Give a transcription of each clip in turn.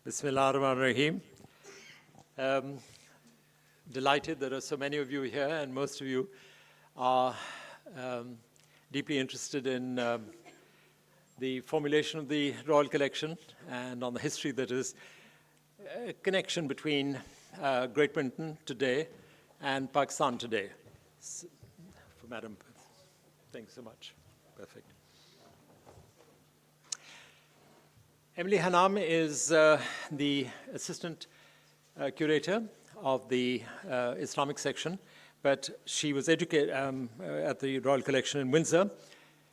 Bismillah ar-Rahman ar-Rahim. Delighted there are so many of you here, and most of you are deeply interested in the formulation of the Royal Collection and on the history that is a connection between Great Britain today and Pakistan today. For Madam, thanks so much. Perfect. Emily Hannam is the assistant curator of the Islamic section, but she was educated at the Royal Collection in Windsor.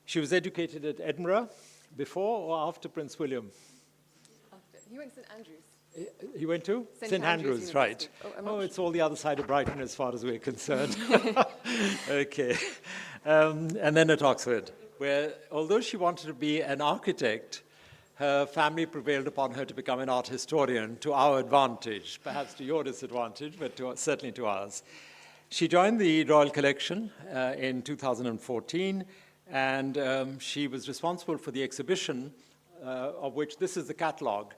She was educated at Edinburgh before or after Prince William? After. He went to St. Andrews. He went to? St. Andrews, right. Oh, it's all the other side of Brighton as far as we're concerned. Okay. And then at Oxford, where although she wanted to be an architect, her family prevailed upon her to become an art historian, to our advantage, perhaps to your disadvantage, but certainly to ours. She joined the Royal Collection in 2014, and she was responsible for the exhibition, of which this is the catalogue,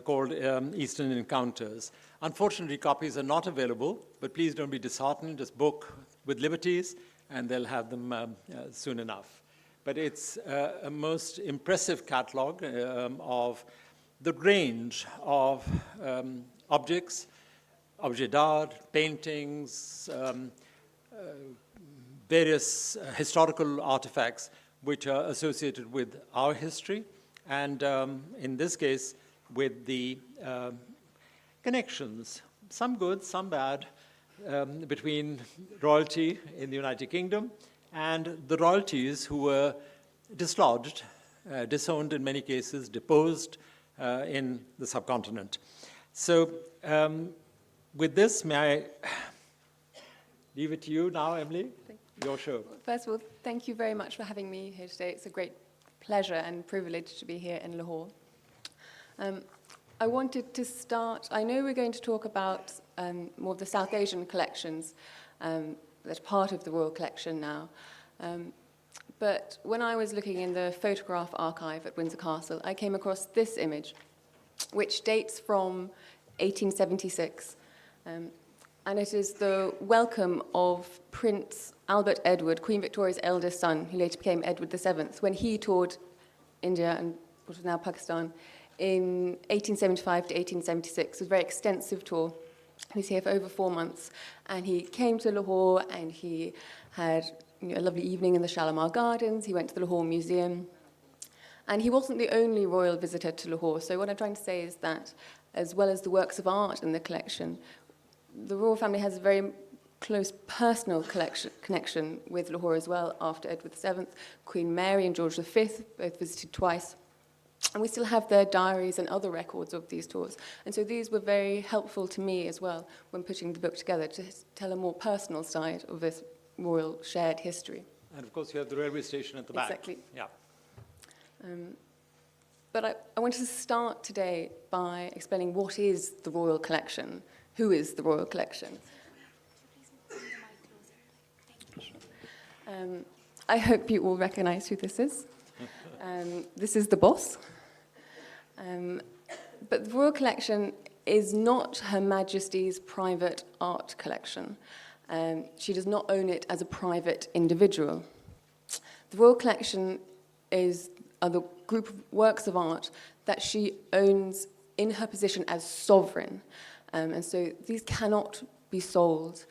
called Eastern Encounters. Unfortunately, copies are not available, but please don't be disheartened. Just book with Liberties, and they'll have them soon enough. But it's a most impressive catalogue of the range of objects, objets d'art, paintings, various historical artifacts which are associated with our history, and in this case, with the connections, some good, some bad, between royalty in the United Kingdom and the royalties who were dislodged, disowned in many cases, deposed in the subcontinent. So with this, may I leave it to you now, Emily? Your show. First of all, thank you very much for having me here today. It's a great pleasure and privilege to be here in Lahore. I wanted to start, I know we're going to talk about more of the South Asian collections that are part of the Royal Collection now. But when I was looking in the photograph archive at Windsor Castle, I came across this image, which dates from 1876. And it is the welcome of Prince Albert Edward, Queen Victoria's eldest son, who later became Edward VII, when he toured India and what is now Pakistan in 1875 to 1876. It was a very extensive tour. He was here for over 4 months, and he came to Lahore, and he had a lovely evening in the Shalimar Gardens. He went to the Lahore Museum, and he wasn't the only royal visitor to Lahore. So what I'm trying to say is that, as well as the works of art in the collection, the royal family has a very close personal connection with Lahore as well. After Edward VII, Queen Mary and George V both visited twice. And we still have their diaries and other records of these tours. And so these were very helpful to me as well when putting the book together, to tell a more personal side of this royal shared history. And of course, you have the railway station at the back. Exactly. Yeah. But I wanted to start today by explaining what is the Royal Collection, who is the Royal Collection. I hope you all recognize who this is. This is the boss. But the Royal Collection is not Her Majesty's private art collection. She does not own it as a private individual. The Royal Collection are the group of works of art that she owns in her position as sovereign. And so these cannot be sold.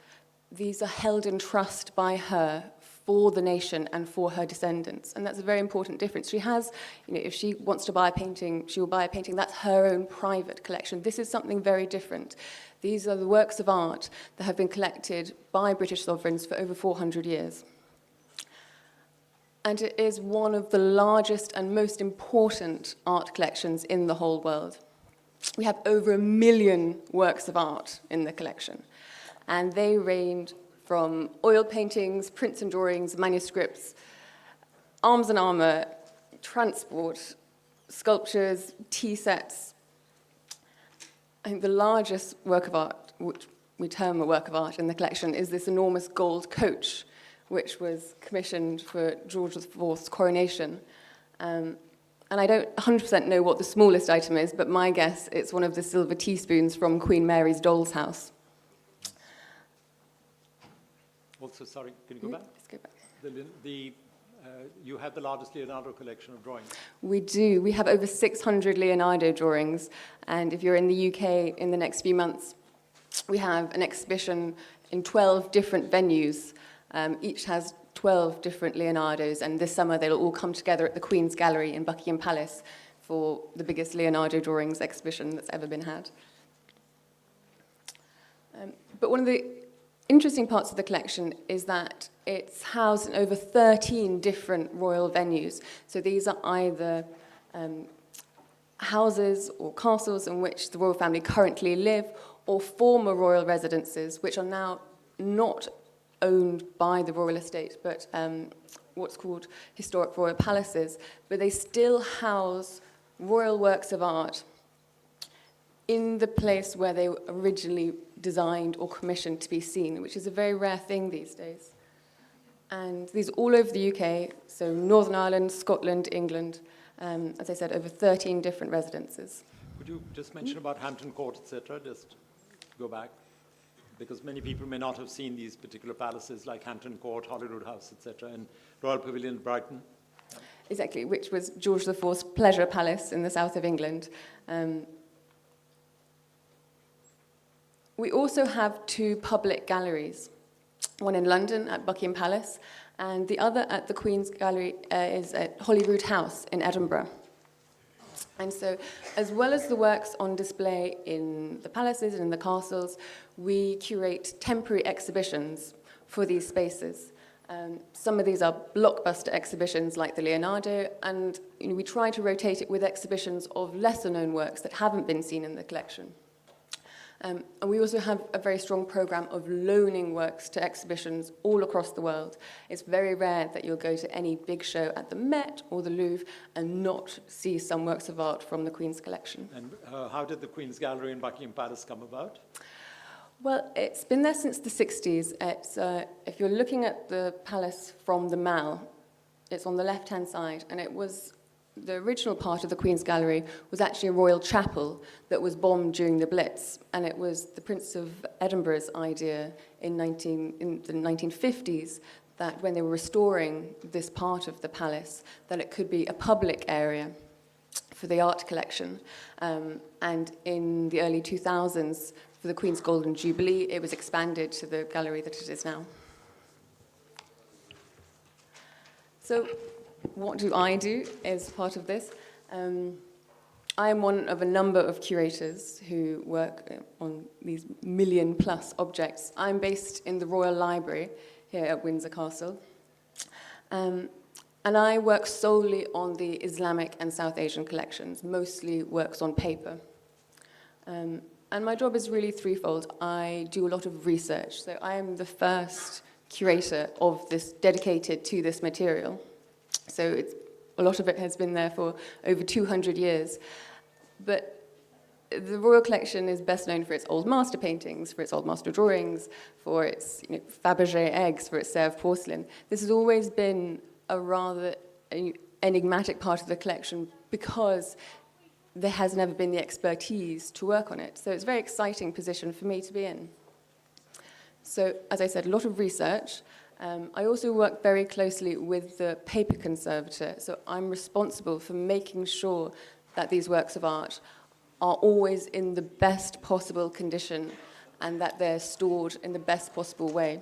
These are held in trust by her for the nation and for her descendants. And that's a very important difference. She has, if she wants to buy a painting, she will buy a painting. That's her own private collection. This is something very different. These are the works of art that have been collected by British sovereigns for over 400 years. And it is one of the largest and most important art collections in the whole world. We have over 1 million works of art in the collection. And they range from oil paintings, prints and drawings, manuscripts, arms and armour, transport, sculptures, tea sets. I think the largest work of art, which we term a work of art in the collection, is this enormous gold coach, which was commissioned for George IV's coronation. And And I don't 100% know what the smallest item is, but my guess it's one of the silver teaspoons from Queen Mary's doll's house. Also, sorry, can you go back? Let's go back. You have the largest Leonardo collection of drawings. We do. We have over 600 Leonardo drawings. And if you're in the UK in the next few months, we have an exhibition in 12 different venues. Each has 12 different Leonardos. And this summer, they'll all come together at the Queen's Gallery in Buckingham Palace for the biggest Leonardo drawings exhibition that's ever been had. But one of the interesting parts of the collection is that it's housed in over 13 different royal venues. So these are either houses or castles in which the royal family currently live, or former royal residences, which are now not owned by the royal estate, but what's called historic royal palaces. But they still house royal works of art in the place where they were originally designed or commissioned to be seen, which is a very rare thing these days. And these are all over the UK, so Northern Ireland, Scotland, England, as I said, over 13 different residences. Could you just mention about Hampton Court, etc., just go back? Because many people may not have seen these particular palaces like Hampton Court, Holyrood House, etc., and Royal Pavilion, Brighton. Exactly, which was George IV's pleasure palace in the south of England. We also have two public galleries, one in London at Buckingham Palace, and the other at the Queen's Gallery is at Holyrood House in Edinburgh. And so, as well as the works on display in the palaces and in the castles, we curate temporary exhibitions for these spaces. Some of these are blockbuster exhibitions like the Leonardo, and we try to rotate it with exhibitions of lesser-known works that haven't been seen in the collection. And we also have a very strong program of loaning works to exhibitions all across the world. It's very rare that you'll go to any big show at the Met or the Louvre and not see some works of art from the Queen's collection. And how did the Queen's Gallery in Buckingham Palace come about? Well, it's been there since the 60s. If you're looking at the palace from the Mall, it's on the left-hand side, and it was the original part of the Queen's Gallery was actually a royal chapel that was bombed during the Blitz, and it was the Prince of Edinburgh's idea in the 1950s that when they were restoring this part of the palace, that it could be a public area for the art collection. And in the early 2000s, for the Queen's Golden Jubilee, it was expanded to the gallery that it is now. So, what do I do as part of this? I am one of a number of curators who work on these million-plus objects. I'm based in the Royal Library here at Windsor Castle. And I work solely on the Islamic and South Asian collections, mostly works on paper. And my job is really threefold. I do a lot of research. So I am the first curator of this dedicated to this material. So a lot of it has been there for over 200 years. But the Royal Collection is best known for its old master paintings, for its old master drawings, for its Fabergé eggs, for its Sèvres porcelain. This has always been a rather enigmatic part of the collection because there has never been the expertise to work on it. So it's a very exciting position for me to be in. So, as I said, a lot of research. I also work very closely with the paper conservator, so I'm responsible for making sure that these works of art are always in the best possible condition and that they're stored in the best possible way.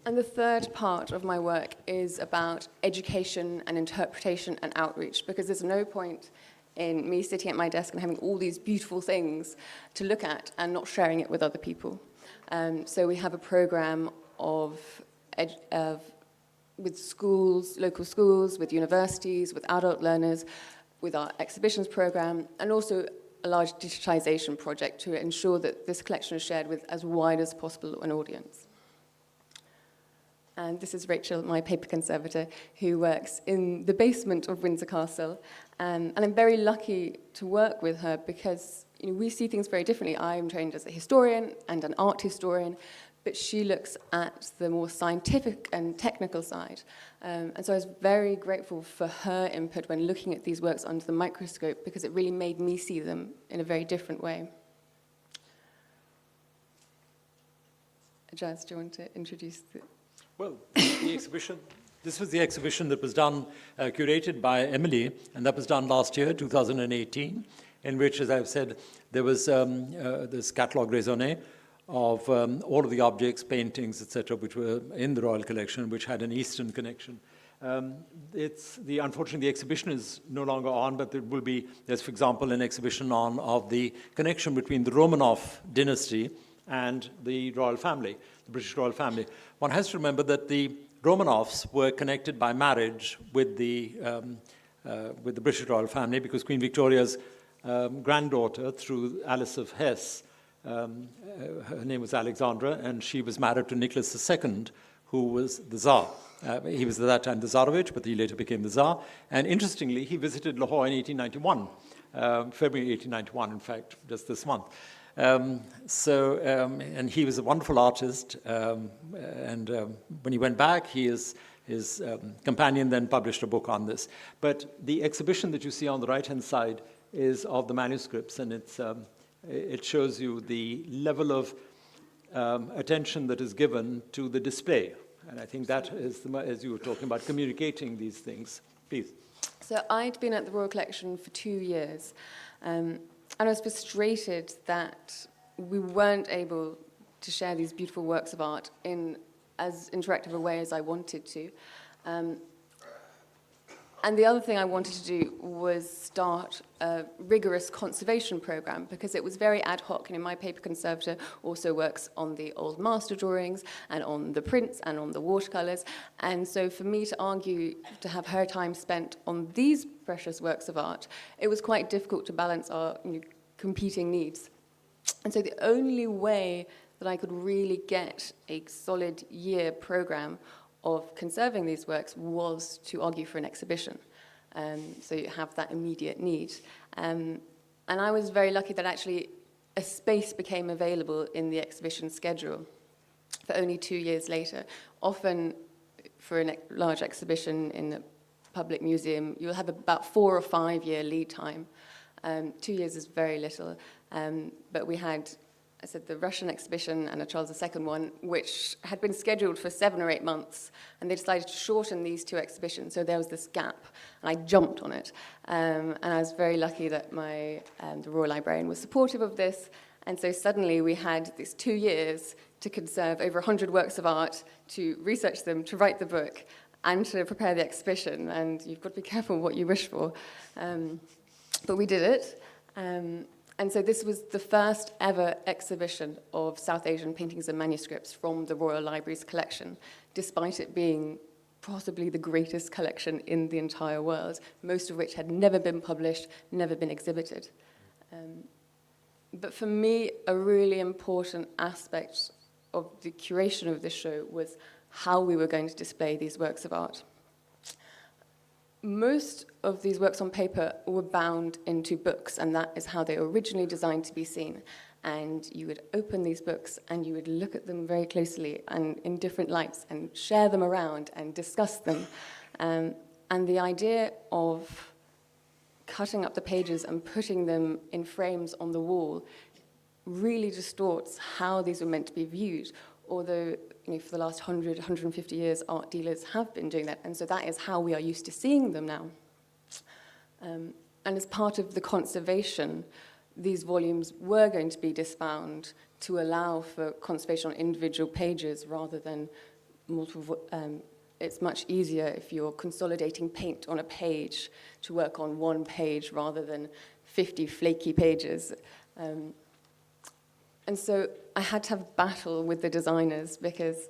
And the third part of my work is about education and interpretation and outreach, because there's no point in me sitting at my desk and having all these beautiful things to look at and not sharing it with other people. So we have a program with schools, local schools, with universities, with adult learners, with our exhibitions program, and also a large digitization project to ensure that this collection is shared with as wide as possible an audience. And this is Rachel, my paper conservator, who works in the basement of Windsor Castle. And I'm very lucky to work with her because we see things very differently. I'm trained as a historian and an art historian, but she looks at the more scientific and technical side. And so I was very grateful for her input when looking at these works under the microscope, because it really made me see them in a very different way. Jazz, do you want to introduce the... Well, the exhibition, this was the exhibition that was done, curated by Emily, and that was done last year, 2018, in which, as I've said, there was this catalogue raisonné of all of the objects, paintings, etc., which were in the Royal Collection, which had an Eastern connection. Unfortunately, the exhibition is no longer on, but there's, for example, an exhibition on of the connection between the Romanov dynasty and the royal family, the British royal family. One has to remember that the Romanovs were connected by marriage with the British royal family, because Queen Victoria's granddaughter, through Alice of Hesse, her name was Alexandra, and she was married to Nicholas II, who was the Tsar. He was at that time the Tsarevich, but he later became the Tsar. And interestingly, he visited Lahore in 1891, February 1891, in fact, just this month. And he was a wonderful artist, and when he went back, his companion then published a book on this. But the exhibition that you see on the right-hand side is of the manuscripts, and it shows you the level of attention that is given to the display. And I think that is, as you were talking about, communicating these things. Please. So I'd been at the Royal Collection for 2 years, and I was frustrated that we weren't able to share these beautiful works of art in as interactive a way as I wanted to. And the other thing I wanted to do was start a rigorous conservation program, because it was very ad hoc. And my paper conservator also works on the old master drawings and on the prints and on the watercolors. And so for me to argue to have her time spent on these precious works of art, it was quite difficult to balance our competing needs. And so the only way that I could really get a solid year program of conserving these works was to argue for an exhibition. So you have that immediate need. And I was very lucky that actually a space became available in the exhibition schedule for only 2 years later. Often for a large exhibition in a public museum, you'll have about 4 or 5 year lead time. 2 years is very little. But we had, I said, the Russian exhibition and a Charles II one, which had been scheduled for 7 or 8 months, and they decided to shorten these 2 exhibitions, so there was this gap, and I jumped on it. And I was very lucky that the Royal Librarian was supportive of this, and so suddenly we had these 2 years to conserve over 100 works of art, to research them, to write the book, and to prepare the exhibition, and you've got to be careful what you wish for. But we did it. And so this was the first ever exhibition of South Asian paintings and manuscripts from the Royal Library's collection, despite it being possibly the greatest collection in the entire world, most of which had never been published, never been exhibited. But for me, a really important aspect of the curation of this show was how we were going to display these works of art. Most of these works on paper were bound into books, and that is how they were originally designed to be seen. And you would open these books and you would look at them very closely and in different lights and share them around and discuss them. And the idea of cutting up the pages and putting them in frames on the wall really distorts how these were meant to be viewed, although for the last 100, 150 years, art dealers have been doing that, and so that is how we are used to seeing them now. And as part of the conservation, these volumes were going to be disbound to allow for conservation on individual pages rather than multiple. It's much easier if you're consolidating paint on a page to work on one page rather than 50 flaky pages. And so I had to have battle with the designers, because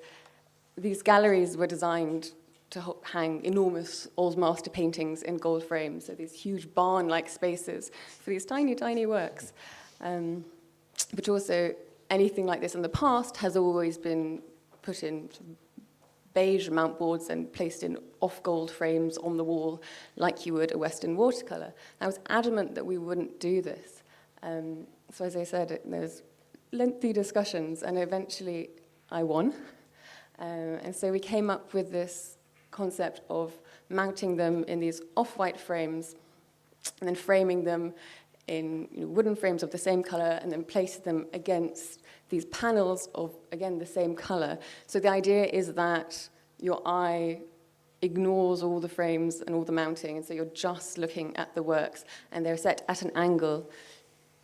these galleries were designed to hang enormous old master paintings in gold frames, so these huge barn-like spaces for these tiny, tiny works. But also, anything like this in the past has always been put in beige mount boards and placed in off-gold frames on the wall, like you would a Western watercolour. I was adamant that we wouldn't do this. So as I said, there's lengthy discussions, and eventually I won. And so we came up with this concept of mounting them in these off-white frames and then framing them in wooden frames of the same color and then place them against these panels of, again, the same color. So the idea is that your eye ignores all the frames and all the mounting, and so you're just looking at the works, and they're set at an angle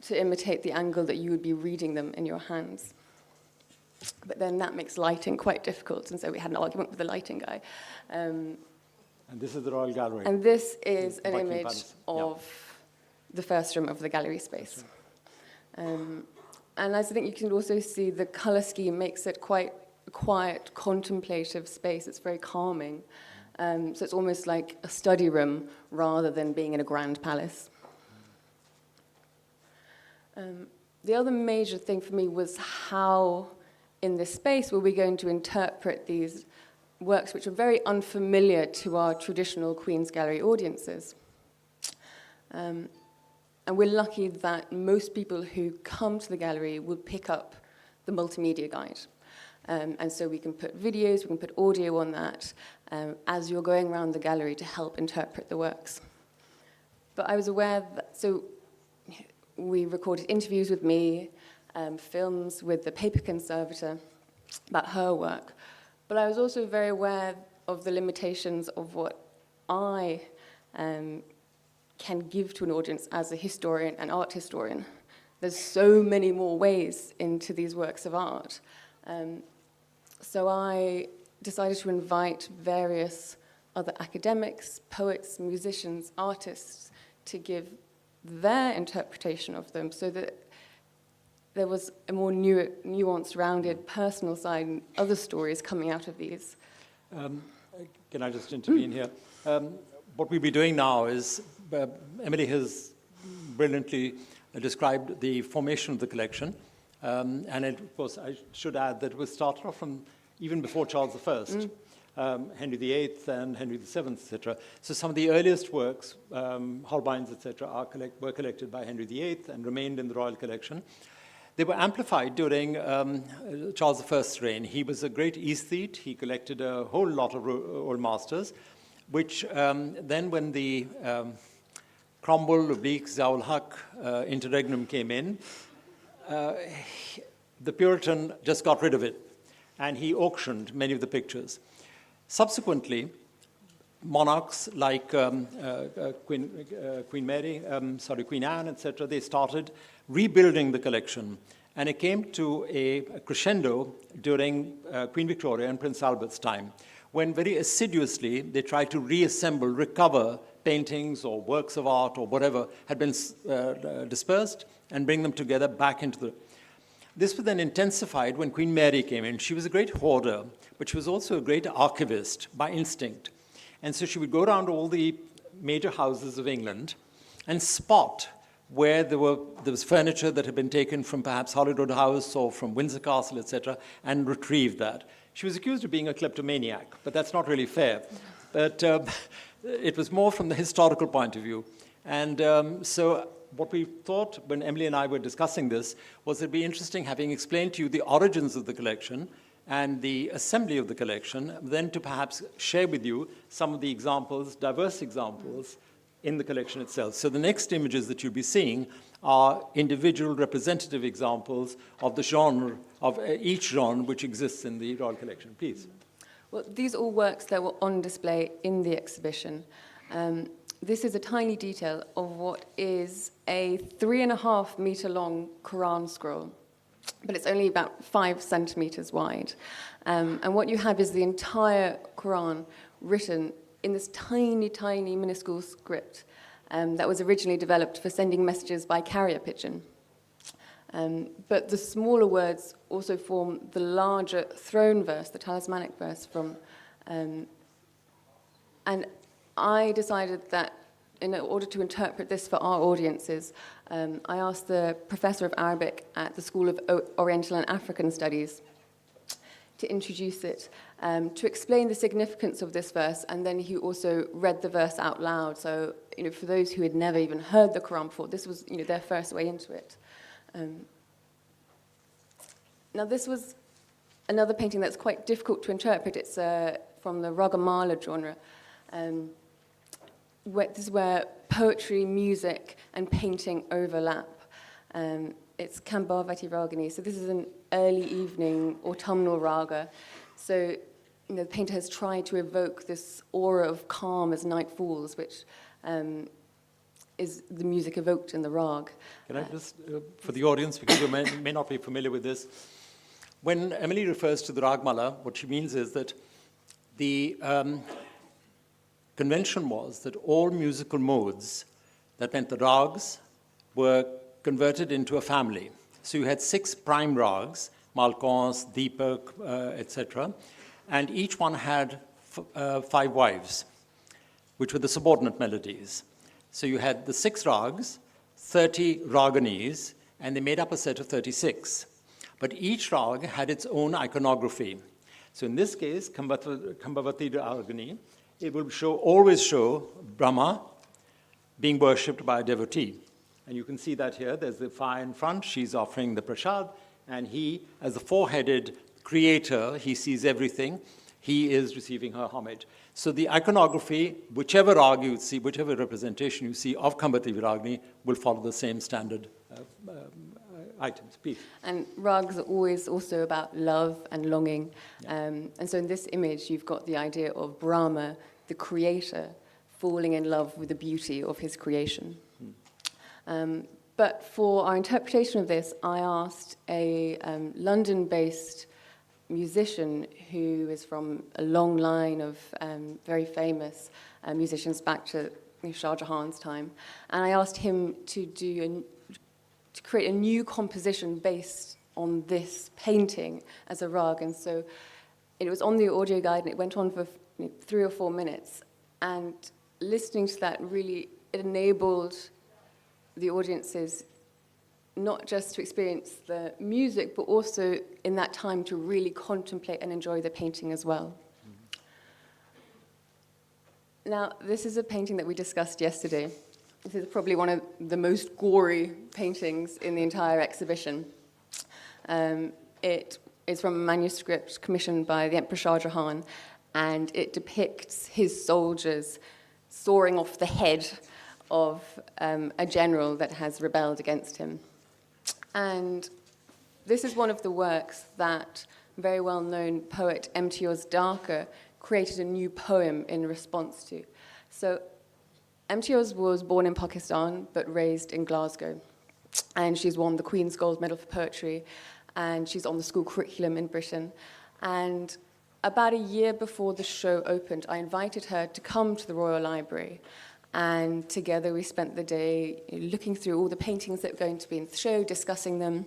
to imitate the angle that you would be reading them in your hands. But then that makes lighting quite difficult, and so we had an argument with the lighting guy. And this is the Royal Gallery. And this is an Buckingham image Palace. of the first room of the gallery space. And as I think you can also see, the color scheme makes it quite a quiet, contemplative space. It's very calming. So it's almost like a study room rather than being in a grand palace. The other major thing for me was how, in this space, were we going to interpret these works which are very unfamiliar to our traditional Queen's Gallery audiences. And we're lucky that most people who come to the gallery will pick up the multimedia guide. And so we can put videos, we can put audio on that as you're going around the gallery to help interpret the works. But I was aware that, so we recorded interviews with me, films with the paper conservator about her work. But I was also very aware of the limitations of what I can give to an audience as a historian, an art historian. There's so many more ways into these works of art. So I decided to invite various other academics, poets, musicians, artists to give their interpretation of them so that there was a more nuanced, rounded, personal side and other stories coming out of these. Can I just intervene here? What we'll be doing now is, Emily has brilliantly described the formation of the collection. And it, of course, I should add that it was started off from even before Charles I, Henry VIII and Henry VII, etc. So some of the earliest works, Holbein's, etc., were collected by Henry VIII and remained in the royal collection. They were amplified during Charles I's reign. He was a great aesthete. He collected a whole lot of old masters, which then when the Cromwell, oblique, Zia-ul-Haq interregnum came in, the Puritan just got rid of it, and he auctioned many of the pictures. Subsequently, monarchs like Queen Anne, etc., they started rebuilding the collection, and it came to a crescendo during Queen Victoria and Prince Albert's time, when very assiduously they tried to reassemble, recover paintings or works of art or whatever had been dispersed and bring them together back into the... This was then intensified when Queen Mary came in. She was a great hoarder, but she was also a great archivist by instinct. And so she would go around all the major houses of England and spot where there was furniture that had been taken from perhaps Holyrood House or from Windsor Castle, etc., and retrieve that. She was accused of being a kleptomaniac, but that's not really fair. But it was more from the historical point of view. And so what we thought when Emily and I were discussing this was it'd be interesting, having explained to you the origins of the collection and the assembly of the collection, then to perhaps share with you some of the examples, diverse examples, in the collection itself. So the next images that you'll be seeing are individual representative examples of the genre, of each genre which exists in the Royal Collection. Please. Well, these are all works that were on display in the exhibition. This is a tiny detail of what is a 3.5 meter long Quran scroll, but it's only about 5 centimeters wide. And what you have is the entire Quran written in this tiny, tiny, minuscule script that was originally developed for sending messages by carrier pigeon. But the smaller words also form the larger throne verse, the talismanic verse from... and I decided that in order to interpret this for our audiences, I asked the professor of Arabic at the School of Oriental and African Studies to introduce it, to explain the significance of this verse, and then he also read the verse out loud. So, for those who had never even heard the Quran before, this was, their first way into it. Now, this was another painting that's quite difficult to interpret. It's from the Ragamala genre. This is where poetry, music, and painting overlap. It's Kambhavati Ragini. So this is an early evening autumnal raga. So the painter has tried to evoke this aura of calm as night falls, which is the music evoked in the rag. Can I just, for the audience, because you may not be familiar with this, when Emily refers to the Ragmala, what she means is that the convention was that all musical modes, that meant the rags, were converted into a family. So you had 6 prime rags, Malkans, Deepak, etc., and each one had 5 wives, which were the subordinate melodies. So you had the 6 rags, 30 raganis, and they made up a set of 36. But each rag had its own iconography. So in this case, Kambhavati Ragini, it will always show Brahma being worshipped by a devotee. And you can see that here. There's the fire in front. She's offering the prasad. And he, as the four-headed creator, he sees everything. He is receiving her homage. So the iconography, whichever rag you see, whichever representation you see of Kambhavati Ragini, will follow the same standard items. Please. And rags are always also about love and longing. Yeah. And so in this image, you've got the idea of Brahma, the creator, falling in love with the beauty of his creation. But for our interpretation of this, I asked a London-based musician who is from a long line of very famous musicians back to Shah Jahan's time. And I asked him to create a new composition based on this painting as a rag. And so it was on the audio guide, and it went on for 3 or 4 minutes. And listening to that really, it enabled the audiences not just to experience the music, but also in that time to really contemplate and enjoy the painting as well. Now, this is a painting that we discussed yesterday. This is probably one of the most gory paintings in the entire exhibition. It is from a manuscript commissioned by the Emperor Shah Jahan, and it depicts his soldiers soaring off the head of a general that has rebelled against him. And this is one of the works that very well-known poet Imtiaz Darker created a new poem in response to. So Imtiaz was born in Pakistan but raised in Glasgow, and she's won the Queen's Gold Medal for Poetry, and she's on the school curriculum in Britain. And about a year before the show opened, I invited her to come to the Royal Library, and together we spent the day looking through all the paintings that were going to be in the show, discussing them.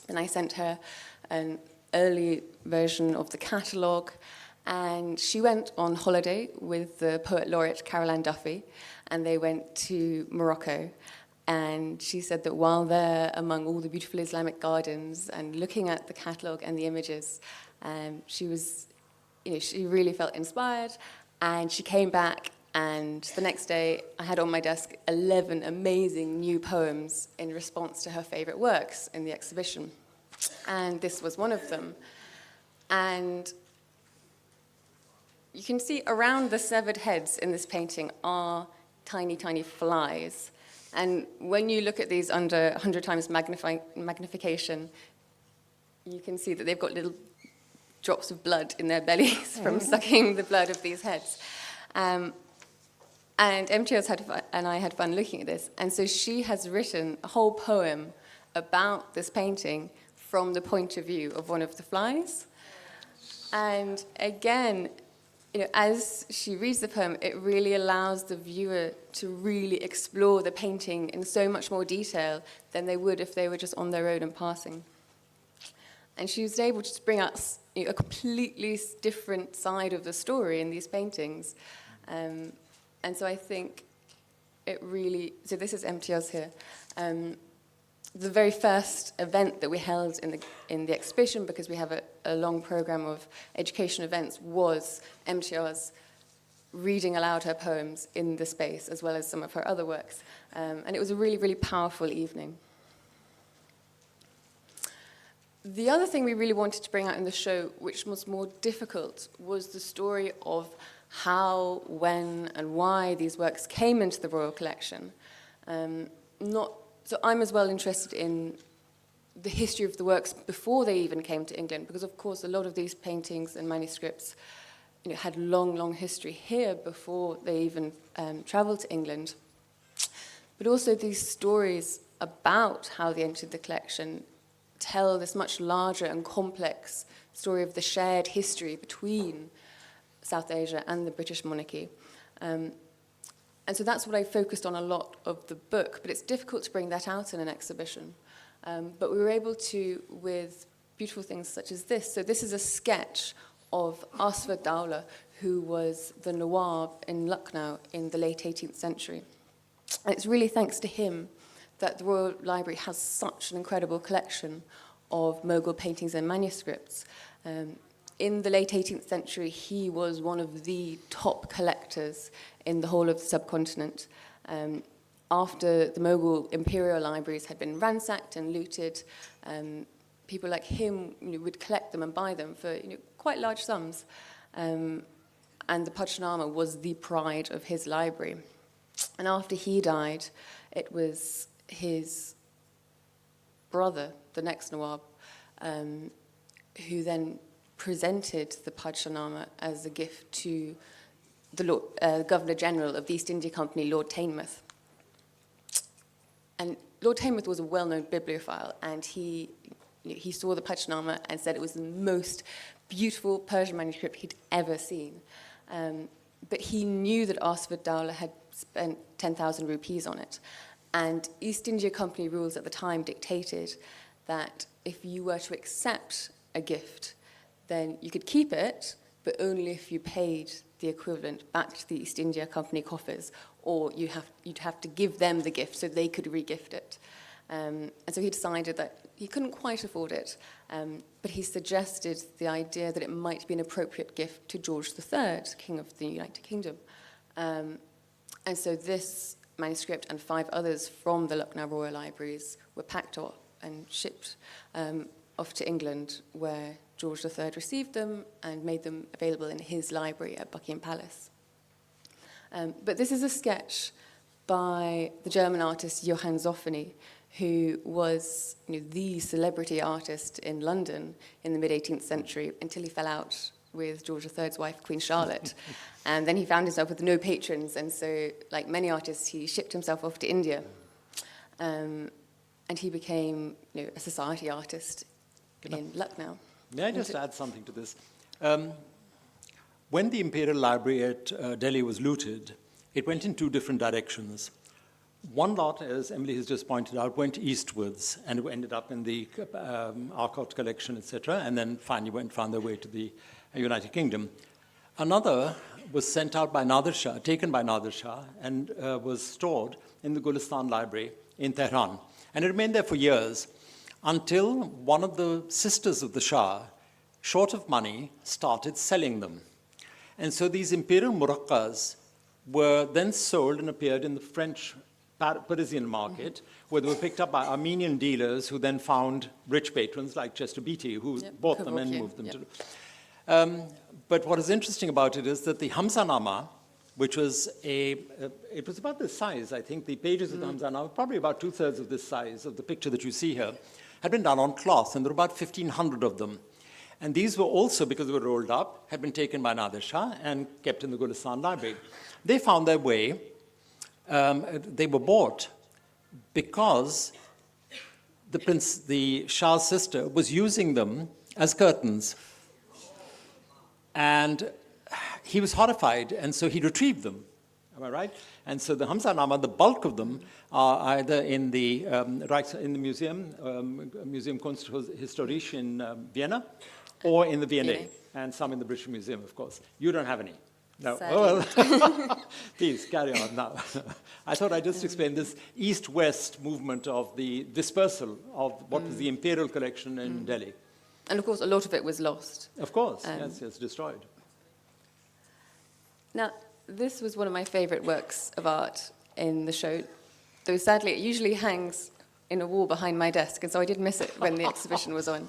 And I sent her an early version of the catalogue, and she went on holiday with the poet laureate Caroline Duffy, and they went to Morocco. And she said that while there, among all the beautiful Islamic gardens and looking at the catalogue and the images, she was, she really felt inspired. And she came back, and the next day I had on my desk 11 amazing new poems in response to her favorite works in the exhibition. And this was one of them. And you can see around the severed heads in this painting are tiny, tiny flies. And when you look at these under 100 times magnification, you can see that they've got little drops of blood in their bellies from sucking the blood of these heads. And Imtiaz and I had fun looking at this. And so she has written a whole poem about this painting from the point of view of one of the flies. And again, as she reads the poem, it really allows the viewer to really explore the painting in so much more detail than they would if they were just on their own and passing. And she was able to bring us a completely different side of the story in these paintings. And so I think it really, so this is Imtiaz here. The very first event that we held in the exhibition, because we have a long program of education events, was Imtiaz reading aloud her poems in the space, as well as some of her other works. And it was a really, really powerful evening. The other thing we really wanted to bring out in the show, which was more difficult, was the story of how, when, and why these works came into the royal collection. So I'm as well interested in the history of the works before they even came to England, because of course a lot of these paintings and manuscripts, had long, long history here before they even travelled to England. But also these stories about how they entered the collection tell this much larger and complex story of the shared history between South Asia and the British monarchy. And so that's what I focused on a lot of the book, but it's difficult to bring that out in an exhibition. But we were able to with beautiful things such as this. So this is a sketch of Asvad-Daula, who was the Nawab in Lucknow in the late 18th century. And it's really thanks to him that the Royal Library has such an incredible collection of Mughal paintings and manuscripts. In the late 18th century, he was one of the top collectors in the whole of the subcontinent. After the Mughal imperial libraries had been ransacked and looted, people like him would collect them and buy them for quite large sums. And the Padhanama was the pride of his library. And after he died, it was his brother, the next Nawab, who then presented the Padhanama as a gift to the Governor-General of the East India Company, Lord Teignmouth. And Lord Teignmouth was a well-known bibliophile, and he saw the Padhanama and said it was the most beautiful Persian manuscript he'd ever seen. But he knew that Asvad-Daula had spent 10,000 rupees on it. And East India Company rules at the time dictated that if you were to accept a gift, then you could keep it, but only if you paid the equivalent back to the East India Company coffers, or you'd have to give them the gift so they could re-gift it. And so he decided that he couldn't quite afford it, but he suggested the idea that it might be an appropriate gift to George III, King of the United Kingdom. And so this manuscript and 5 others from the Lucknow Royal Libraries were packed up and shipped off to England, where George III received them and made them available in his library at Buckingham Palace. But this is a sketch by the German artist Johann Zoffany, who was the celebrity artist in London in the mid-18th century until he fell out with George III's wife, Queen Charlotte. And then he found himself with no patrons, and so, like many artists, he shipped himself off to India. And he became a society artist in Lucknow. May I just add something to this? When the Imperial Library at Delhi was looted, it went in 2 different directions. One lot, as Emily has just pointed out, went eastwards and ended up in the Arcot collection, etc., and then finally found their way to the United Kingdom. Another was sent out by Nadir Shah, taken by Nadir Shah, and was stored in the Gulistan Library in Tehran. And it remained there for years until one of the sisters of the Shah, short of money, started selling them. And so these imperial muraqqas were then sold and appeared in the French Parisian market, where they were picked up by Armenian dealers who then found rich patrons like Chester Beatty, who bought them and moved them to... But what is interesting about it is that the Hamzanama, which was it was about this size, I think, the pages of the Hamzanama, probably about 2/3 of this size of the picture that you see here, had been done on cloth, and there were about 1,500 of them. And these were also, because they were rolled up, had been taken by Nadir Shah and kept in the Gulistan Library. They found their way, they were bought because the Shah's sister was using them as curtains. And he was horrified, and so he retrieved them. Am I right? And so the Hamzanama, the bulk of them are either in the museum, Museum Kunsthistorische in Vienna, or in the V&A, and some in the British Museum, of course. You don't have any. No. Oh, well. Please, carry on now. I thought I'd just explain this east-west movement of the dispersal of what was the imperial collection in Delhi. And of course, a lot of it was lost. Of course, yes, destroyed. Now, this was one of my favorite works of art in the show, though sadly it usually hangs in a wall behind my desk, and so I did miss it when the exhibition was on.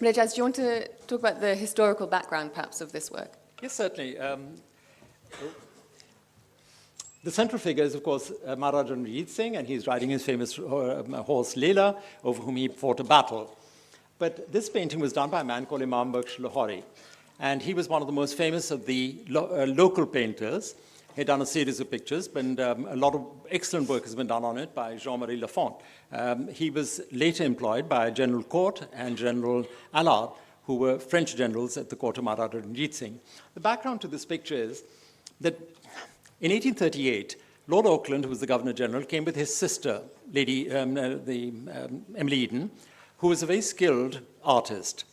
But Aijaz, do you want to talk about the historical background, perhaps, of this work? Yes, certainly. The central figure is, of course, Maharaja Ranjit Singh, and he's riding his famous horse Leela, over whom he fought a battle. But this painting was done by a man called Imam Bakhsh Lahori, and he was one of the most famous of the local painters. He'd done a series of pictures, and a lot of excellent work has been done on it by Jean-Marie Lafont. He was later employed by General Court and General Allard, who were French generals at the court of Maharaja Ranjit Singh. The background to this picture is that in 1838, Lord Auckland, who was the Governor-General, came with his sister, Emily Eden, who was a very skilled artist.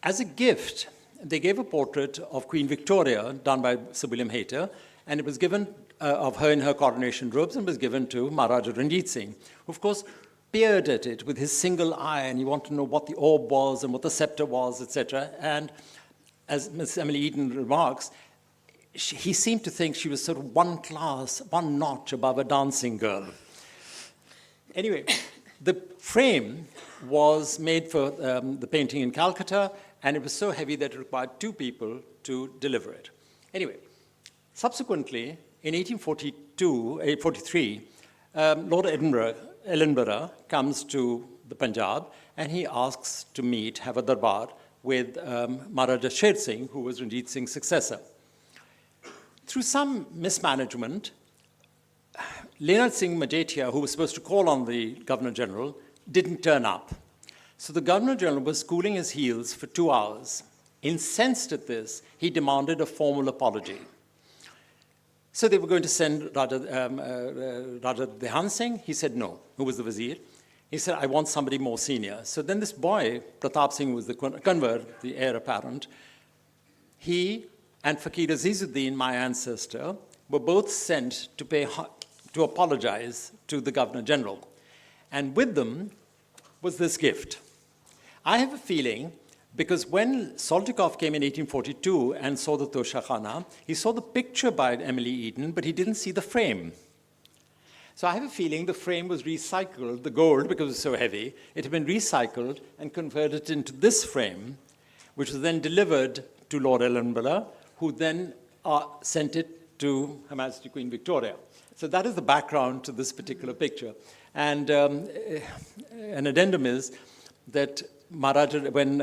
As a gift, they gave a portrait of Queen Victoria, done by Sir William Hayter, and it was given of her in her coronation robes and was given to Maharaja Ranjit Singh, who, of course, peered at it with his single eye, and he wanted to know what the orb was and what the scepter was, etc. And as Miss Emily Eden remarks, he seemed to think she was sort of one class, one notch above a dancing girl. Anyway, the frame was made for the painting in Calcutta, and it was so heavy that it required 2 people to deliver it. Anyway, subsequently, in 1843, Lord Ellenborough comes to the Punjab, and he asks to have a darbar with Maharaja Sher Singh, who was Ranjit Singh's successor. Through some mismanagement, Leonard Singh Majetia, who was supposed to call on the Governor-General, didn't turn up. So the Governor-General was cooling his heels for 2 hours. Incensed at this, he demanded a formal apology. So they were going to send Raja Dehan Singh. He said no, who was the vizier. He said, I want somebody more senior. So then this boy, Pratap Singh, who was the Kanwar, the heir apparent, he and Fakir Aijazuddin, my ancestor, were both sent to apologize to the Governor-General. And with them was this gift. I have a feeling, because when Saltykov came in 1842 and saw the Toshakhana, he saw the picture by Emily Eden, but he didn't see the frame. So I have a feeling the frame was recycled, the gold, because it was so heavy, it had been recycled and converted into this frame, which was then delivered to Lord Ellenborough, who then sent it to Her Majesty Queen Victoria. So that is the background to this particular picture. And an addendum is that when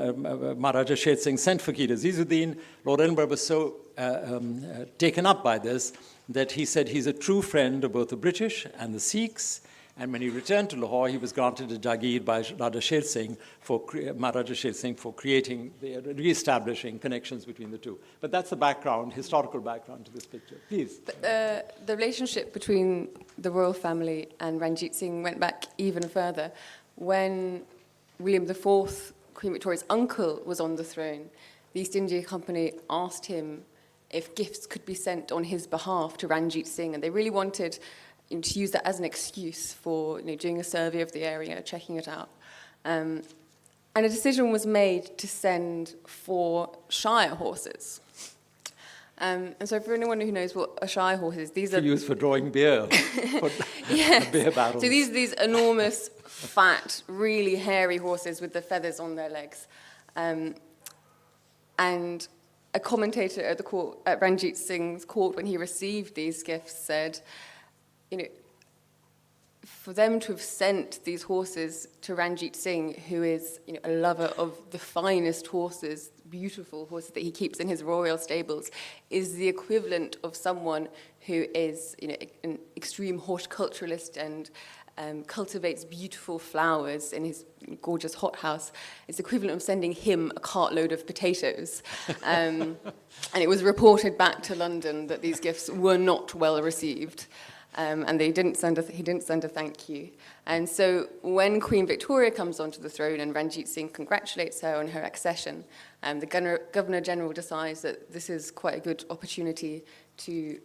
Maharaja Sher Singh sent Fakir Aijazuddin, Lord Ellenborough was so taken up by this that he said he's a true friend of both the British and the Sikhs. And when he returned to Lahore, he was granted a Jageer by Maharaja Sher Singh for creating, re-establishing connections between the two. But that's the background, historical background to this picture. Please. The relationship between the royal family and Ranjit Singh went back even further. When William IV, Queen Victoria's uncle, was on the throne, the East India Company asked him if gifts could be sent on his behalf to Ranjit Singh, and they really wanted to use that as an excuse for doing a survey of the area, checking it out. And a decision was made to send 4 Shire horses. And so for anyone who knows what a Shire horse is, these are used for drawing beer, yes. Beer battles. So these enormous, fat, really hairy horses with the feathers on their legs. And a commentator at the court, at Ranjit Singh's court, when he received these gifts, said, for them to have sent these horses to Ranjit Singh, who is a lover of the finest horses, beautiful horses that he keeps in his royal stables, is the equivalent of someone who is an extreme horticulturalist and cultivates beautiful flowers in his gorgeous hothouse. It's the equivalent of sending him a cartload of potatoes. And it was reported back to London that these gifts were not well received. And he didn't send a thank you. And so when Queen Victoria comes onto the throne and Ranjit Singh congratulates her on her accession, the Governor-General decides that this is quite a good opportunity to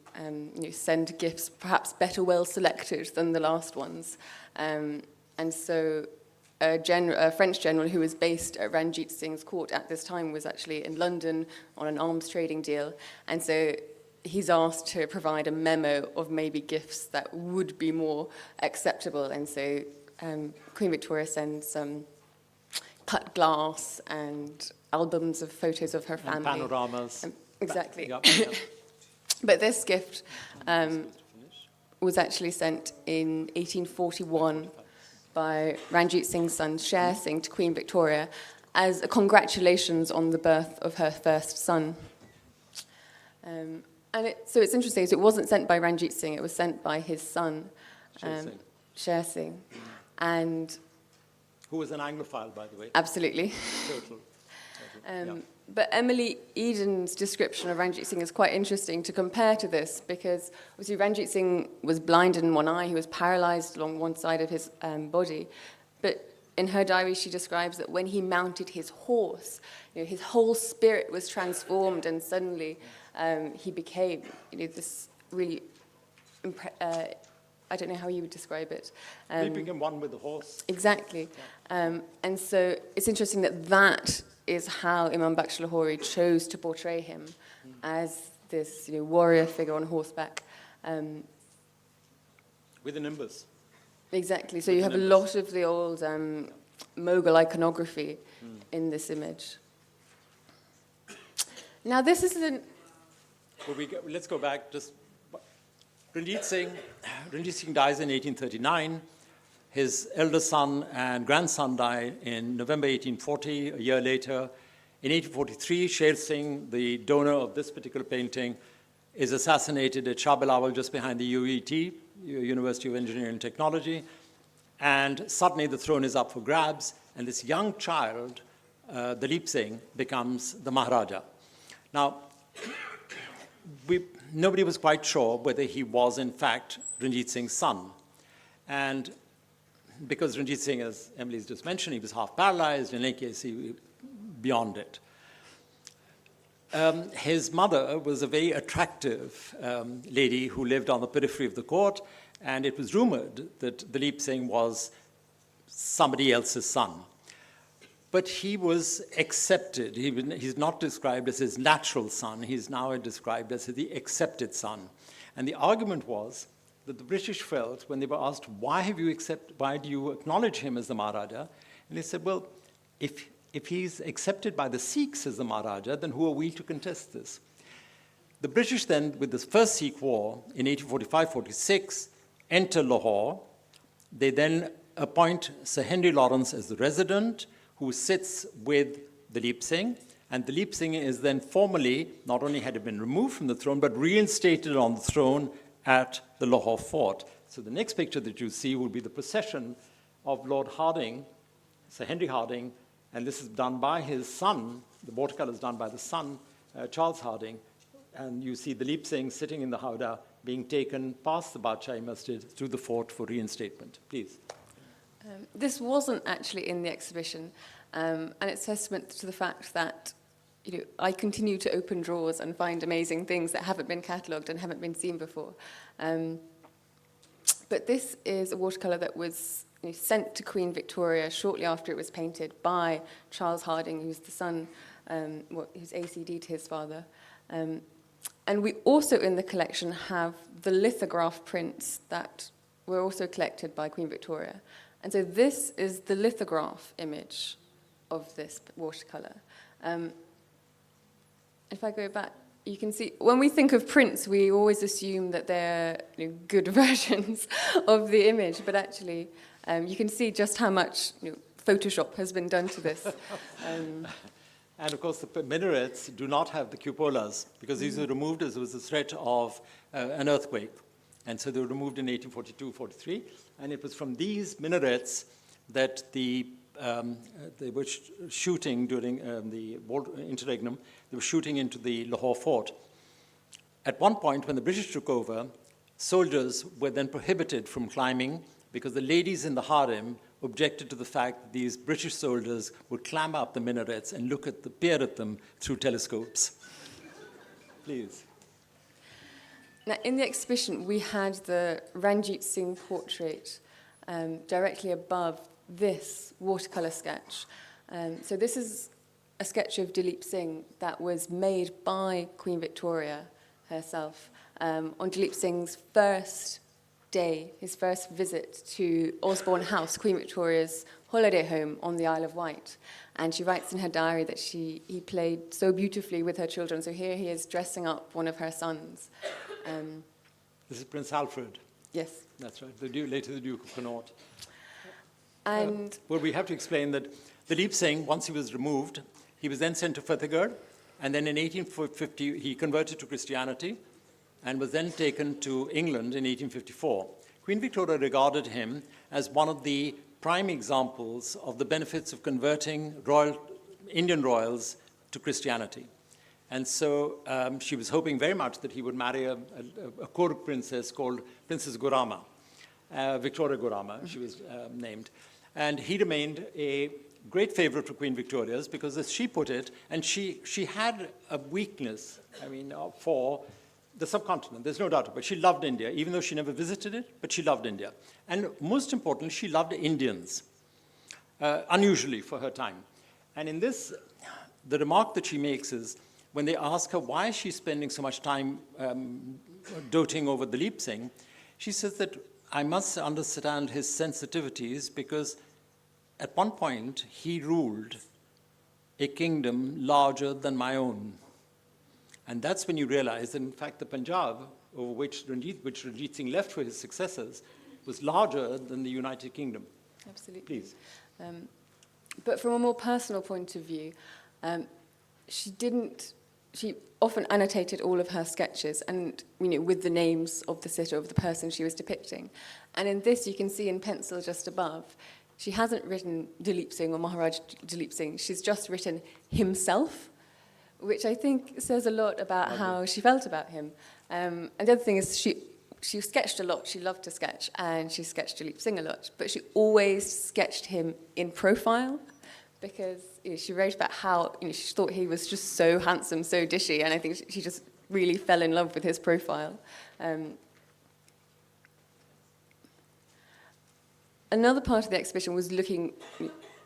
send gifts perhaps better well selected than the last ones. And so a French general who was based at Ranjit Singh's court at this time was actually in London on an arms trading deal. And so he's asked to provide a memo of maybe gifts that would be more acceptable. And so Queen Victoria sends some cut glass and albums of photos of her family. And panoramas. Exactly. Yep, yep. But this gift was actually sent in 1841 by Ranjit Singh's son, Sher Singh, to Queen Victoria as a congratulations on the birth of her first son. So it's interesting, so it wasn't sent by Ranjit Singh, it was sent by his son, Sher Singh. And who was an Anglophile, by the way. Absolutely. Total. Yeah. But Emily Eden's description of Ranjit Singh is quite interesting to compare to this, because obviously Ranjit Singh was blind in one eye, he was paralyzed along one side of his body. But in her diary, she describes that when he mounted his horse, his whole spirit was transformed, and suddenly he became this really, I don't know how you would describe it. He became one with the horse. Exactly. And so it's interesting that is how Imam Baksh Lahori chose to portray him as this warrior figure on horseback. With a nimbus. Exactly. So you have a lot of the old Mughal iconography in this image. Now this is let's go back. Ranjit Singh dies in 1839. His elder son and grandson died in November 1840, a year later. In 1843, Sher Singh, the donor of this particular painting, is assassinated at Shah Bilawal, just behind the UET, University of Engineering and Technology. And suddenly the throne is up for grabs, and this young child, Dalip Singh, becomes the Maharaja. Now, nobody was quite sure whether he was, in fact, Ranjit Singh's son. And because Ranjit Singh, as Emily's just mentioned, he was half paralyzed, in any case, he beyond it. His mother was a very attractive lady who lived on the periphery of the court, and it was rumored that Dalip Singh was somebody else's son. But he was accepted. He's not described as his natural son. He's now described as the accepted son. And the argument was that the British felt, when they were asked, why do you acknowledge him as the Maharaja? And they said, well, if he's accepted by the Sikhs as the Maharaja, then who are we to contest this? The British then, with the first Sikh war in 1845-46, enter Lahore. They then appoint Sir Henry Lawrence as the resident, who sits with Dalip Singh. And Dalip Singh is then formally, not only had been removed from the throne, but reinstated on the throne at the Lahore fort. So the next picture that you see will be the procession of Lord Harding, Sir Henry Harding, and this is done by his son. The watercolor is done by the son, Charles Harding. And you see Dalip Singh sitting in the howdah, being taken past the Badshai Masjid through the fort for reinstatement. Please. This wasn't actually in the exhibition, and it's testament to the fact that I continue to open drawers and find amazing things that haven't been catalogued and haven't been seen before. But this is a watercolor that was sent to Queen Victoria shortly after it was painted by Charles Harding, who's the son, who's ACD to his father. And we also in the collection have the lithograph prints that were also collected by Queen Victoria. And so this is the lithograph image of this watercolor. If I go back, you can see, when we think of prints, we always assume that they're good versions of the image, but actually you can see just how much Photoshop has been done to this. And of course, the minarets do not have the cupolas, because these were removed as there was a threat of an earthquake. And so they were removed in 1842-43. And it was from these minarets that they were shooting during the interregnum. They were shooting into the Lahore fort. At one point, when the British took over, soldiers were then prohibited from climbing because the ladies in the harem objected to the fact that these British soldiers would climb up the minarets and peer at them through telescopes. Please. Now, in the exhibition, we had the Ranjit Singh portrait directly above this watercolor sketch. So this is a sketch of Dalip Singh that was made by Queen Victoria herself. On Dalip Singh's first day, his first visit to Osborne House, Queen Victoria's holiday home on the Isle of Wight. And she writes in her diary that he played so beautifully with her children. So here he is dressing up one of her sons. This is Prince Alfred. Yes. That's right, later the Duke of Connaught. And well, we have to explain that Dalip Singh, once he was removed, he was then sent to Fatehgarh, and then in 1850 he converted to Christianity and was then taken to England in 1854. Queen Victoria regarded him as one of the prime examples of the benefits of converting Indian royals to Christianity. And so she was hoping very much that he would marry a Kurd princess called Princess Gurama, Victoria Gurama, she was named. And he remained a great favorite for Queen Victoria's because, as she put it, and she had a weakness, for the subcontinent, there's no doubt about it. She loved India, even though she never visited it, but she loved India. And most importantly, she loved Indians, unusually for her time. And in this, the remark that she makes is, when they ask her why she's spending so much time doting over Dalip Singh, she says that I must understand his sensitivities because at one point he ruled a kingdom larger than my own. And that's when you realize that, in fact, the Punjab, over which Ranjit Singh left for his successors, was larger than the United Kingdom. absolutely. Please. But from a more personal point of view, she often annotated all of her sketches and, with the names of the sitter, of the person she was depicting. And in this, you can see in pencil just above, she hasn't written Dalip Singh or Maharaj Dalip Singh, she's just written himself, which I think says a lot about how she felt about him. And the other thing is she sketched a lot, she loved to sketch, and she sketched Dalip Singh a lot, but she always sketched him in profile, because she wrote about how she thought he was just so handsome, so dishy, and I think she just really fell in love with his profile. Another part of the exhibition was looking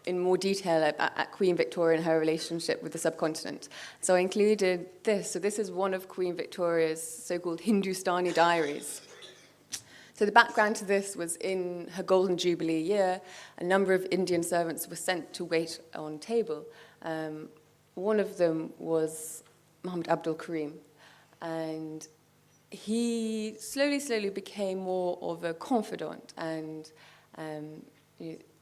in more detail at Queen Victoria and her relationship with the subcontinent. So I included this. So this is one of Queen Victoria's so-called Hindustani diaries. So the background to this was in her Golden Jubilee year, a number of Indian servants were sent to wait on table. One of them was Muhammad Abdul Karim. And he slowly became more of a confidant and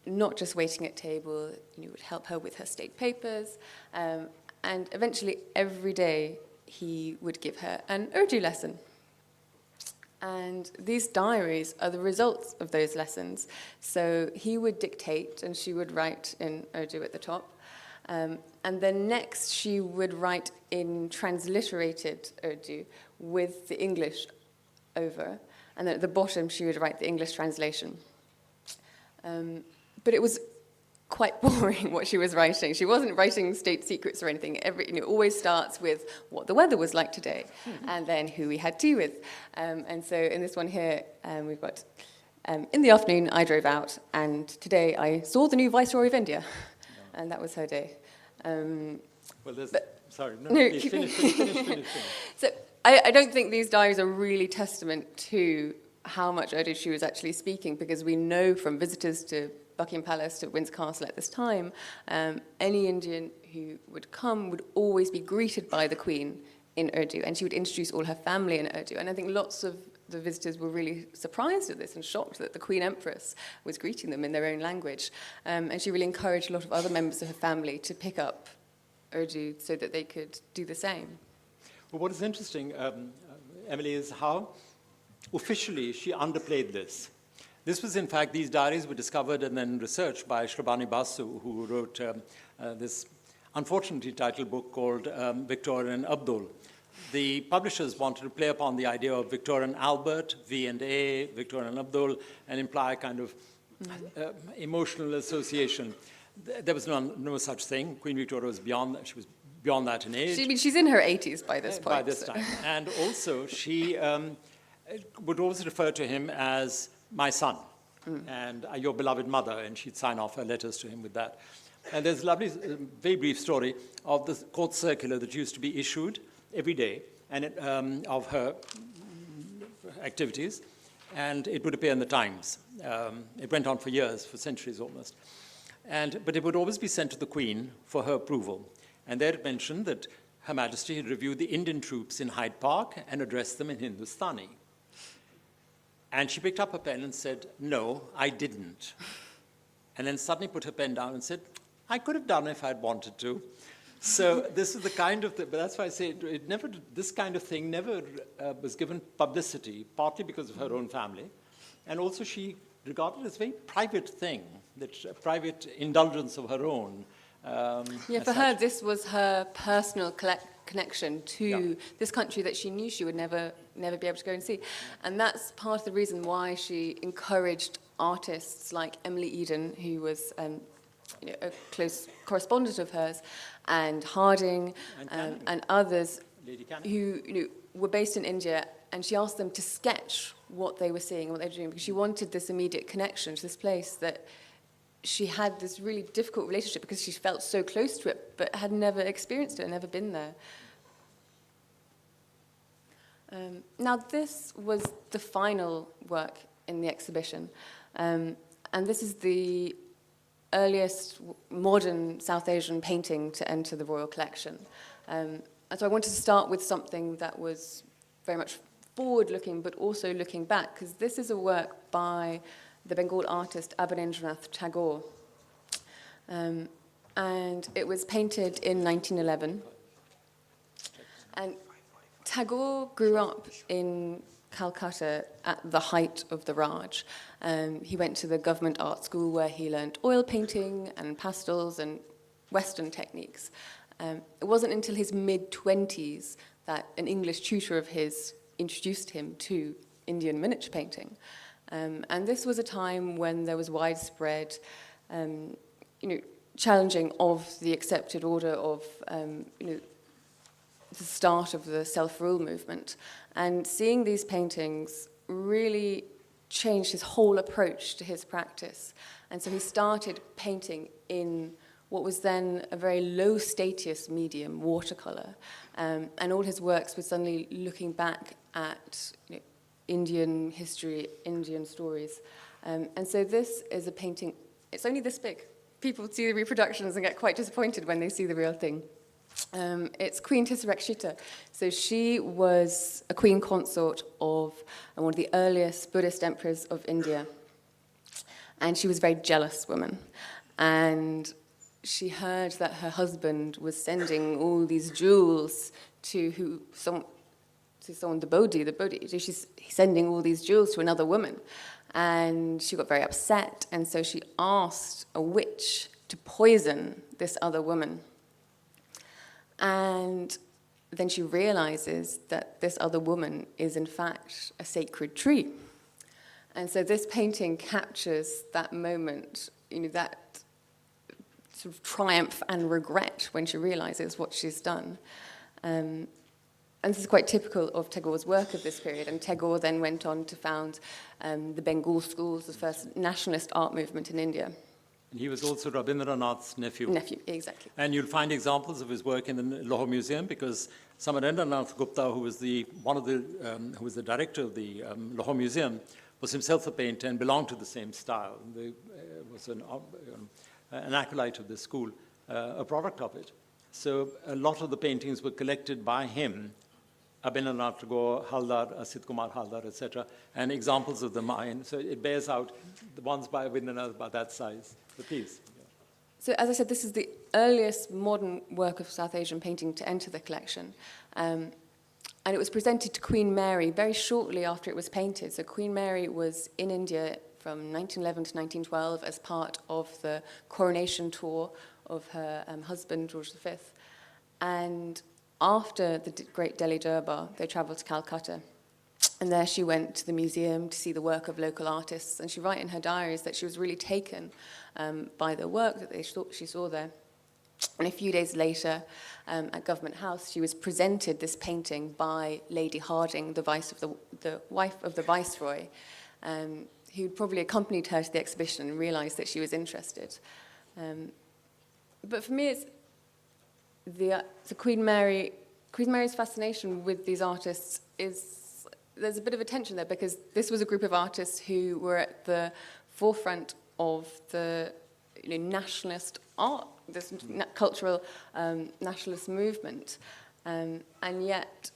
not just waiting at table, would help her with her state papers. And eventually, every day, he would give her an Urdu lesson. And these diaries are the results of those lessons. So he would dictate, and she would write in Urdu at the top. And then next, she would write in transliterated Urdu with the English over. And then at the bottom, she would write the English translation. But it was quite boring what she was writing. She wasn't writing state secrets or anything. It always starts with what the weather was like today, and then who we had tea with. And so in this one here, we've got, in the afternoon, I drove out, and today I saw the new Viceroy of India. No. And that was her day. Finish. So I don't think these diaries are really testament to how much Urdu she was actually speaking, because we know from visitors to Buckingham Palace, to Windsor Castle at this time, any Indian who would come would always be greeted by the Queen in Urdu, and she would introduce all her family in Urdu. And I think lots of the visitors were really surprised at this and shocked that the Queen Empress was greeting them in their own language. And she really encouraged a lot of other members of her family to pick up Urdu so that they could do the same. Well, what is interesting, Emily, is how officially she underplayed this. This was, in fact, these diaries were discovered and then researched by Shrabani Basu, who wrote this unfortunately titled book called Victorian Abdul. The publishers wanted to play upon the idea of Victorian Albert, V&A, Victorian Abdul, and imply a kind of emotional association. There was no such thing. Queen Victoria was beyond that. She was beyond that in age. She's in her 80s by this point. By this time. And also, she would always refer to him as my son, and your beloved mother, and she'd sign off her letters to him with that. And there's a lovely, very brief story of the court circular that used to be issued every day and of her activities, and it would appear in the Times. It went on for years, for centuries almost. But it would always be sent to the Queen for her approval. And there it mentioned that Her Majesty had reviewed the Indian troops in Hyde Park and addressed them in Hindustani. And she picked up her pen and said, "No, I didn't." And then suddenly put her pen down and said, "I could have done it if I'd wanted to." So this is the kind of, but that's why I say this kind of thing never was given publicity, partly because of her own family. And also she regarded it as a very private thing, a private indulgence of her own. For her, this was her personal connection to this country that she knew she would never be able to go and see. And that's part of the reason why she encouraged artists like Emily Eden, who was a close correspondent of hers, and Harding and others who were based in India, and she asked them to sketch what they were seeing and what they were doing, because she wanted this immediate connection to this place that she had this really difficult relationship because she felt so close to it, but had never experienced it, never been there. Now, this was the final work in the exhibition, and this is the earliest modern South Asian painting to enter the Royal Collection. And so I wanted to start with something that was very much forward-looking, but also looking back, because this is a work by the Bengal artist Abanindranath Tagore. And it was painted in 1911. And Tagore grew up in Calcutta at the height of the Raj. He went to the government art school where he learned oil painting and pastels and Western techniques. It wasn't until his mid-20s that an English tutor of his introduced him to Indian miniature painting. And this was a time when there was widespread, challenging of the accepted order of, the start of the self-rule movement. And seeing these paintings really changed his whole approach to his practice. And so he started painting in what was then a very low-status medium, watercolor. And all his works were suddenly looking back at Indian history, Indian stories. And so this is a painting, it's only this big. People see the reproductions and get quite disappointed when they see the real thing. It's Queen Tisarekshita. So she was a queen consort of one of the earliest Buddhist emperors of India. And she was a very jealous woman. And she heard that her husband was sending all these jewels to someone, the Bodhi. So she's sending all these jewels to another woman. And she got very upset. And so she asked a witch to poison this other woman. And then she realizes that this other woman is, in fact, a sacred tree. And so this painting captures that moment, that sort of triumph and regret when she realizes what she's done. And this is quite typical of Tagore's work of this period. And Tagore then went on to found the Bengal schools, the first nationalist art movement in India. And he was also Rabindranath's nephew. Nephew, exactly. And you'll find examples of his work in the Lahore Museum, because Samarendranath Gupta, who was the director of the Lahore Museum, was himself a painter and belonged to the same style. He was an acolyte of the school, a product of it. So a lot of the paintings were collected by him, Abhinavnath Tagore, Haldar, Asit Kumar Haldar, etc., and examples of the mine. So it bears out the ones by Abhinavnath by that size, the piece. So as I said, this is the earliest modern work of South Asian painting to enter the collection. And it was presented to Queen Mary very shortly after it was painted. So Queen Mary was in India from 1911 to 1912 as part of the coronation tour of her husband, George V. And after the Great Delhi Durbar, they travelled to Calcutta. And there she went to the museum to see the work of local artists. And she wrote in her diaries that she was really taken by the work that she saw there. And a few days later, at Government House, she was presented this painting by Lady Harding, the wife of the Viceroy, who probably accompanied her to the exhibition and realised that she was interested. But for me, it's the Queen Mary Queen Mary's fascination with these artists is, there's a bit of a tension there, because this was a group of artists who were at the forefront of the nationalist art, this cultural nationalist movement. And yet,